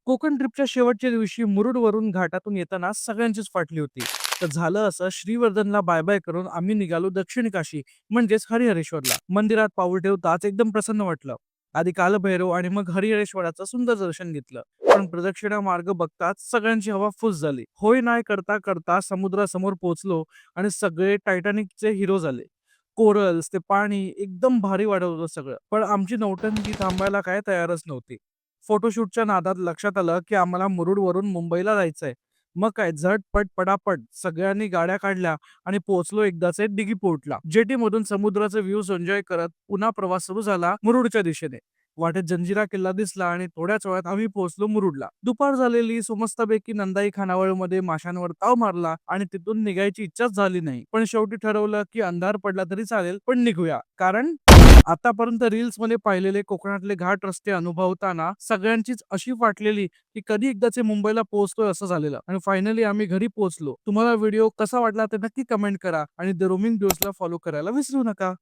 कोकण ट्रिपच्या शेवटच्या दिवशी मुरुडवरून घाटातून येताना सगळ्यांचीच फाटली होती. तर झालं असं, श्रीवर्धनला बाय बाय करून आम्ही निघालो दक्षिण काशी म्हणजेच हरिहरेश्वरला. मंदिरात पाऊल ठेवताच एकदम प्रसन्न वाटलं. आधी कालभैरव आणि मग हरिहरेश्वराचं सुंदर दर्शन घेतलं. पण प्रदक्षिणा मार्ग बघताच सगळ्यांची हवा फुस झाली. होय नाही करता करता समुद्रासमोर पोहोचलो आणि सगळे टायटॅनिकचे हिरो झाले. कोरल्स, ते पाणी एकदम भारी वाटत होतं सगळं. पण आमची नौटंकी थांबायला काय तयारच नव्हती. फोटोशूटच्या नादात लक्षात आलं, की आम्हाला मुरुडवरून मुंबईला जायचंय. मग काय झटपट पटापट सगळ्यांनी गाड्या काढल्या आणि पोहोचलो एकदाचे दिघी पोर्टला. जेटीमधून समुद्राचे व्ह्यूज एन्जॉय करत पुन्हा प्रवास सुरू झाला मुरुडच्या दिशेने. वाटेत जंजिरा किल्ला दिसला आणि थोड्याच वेळात आम्ही पोहोचलो मुरुडला. दुपार झालेली, सुमस्तपैकी नंदाई खानावळमध्ये माशांवर ताव मारला आणि तिथून निघायची इच्छाच झाली नाही. पण शेवटी ठरवलं, की अंधार पडला तरी चालेल, पण निघूया. कारण आतापर्यंत रील्समध्ये पाहिलेले कोकणातले घाट रस्ते अनुभवताना सगळ्यांचीच अशी वाटलेली, की कधी एकदाचे मुंबईला पोहोचतोय असं झालेलं. आणि फायनली आम्ही घरी पोहोचलो. तुम्हाला व्हिडिओ कसा वाटला ते नक्की कमेंट करा आणि द रोमिंग न्यूजला फॉलो करायला विसरू नका.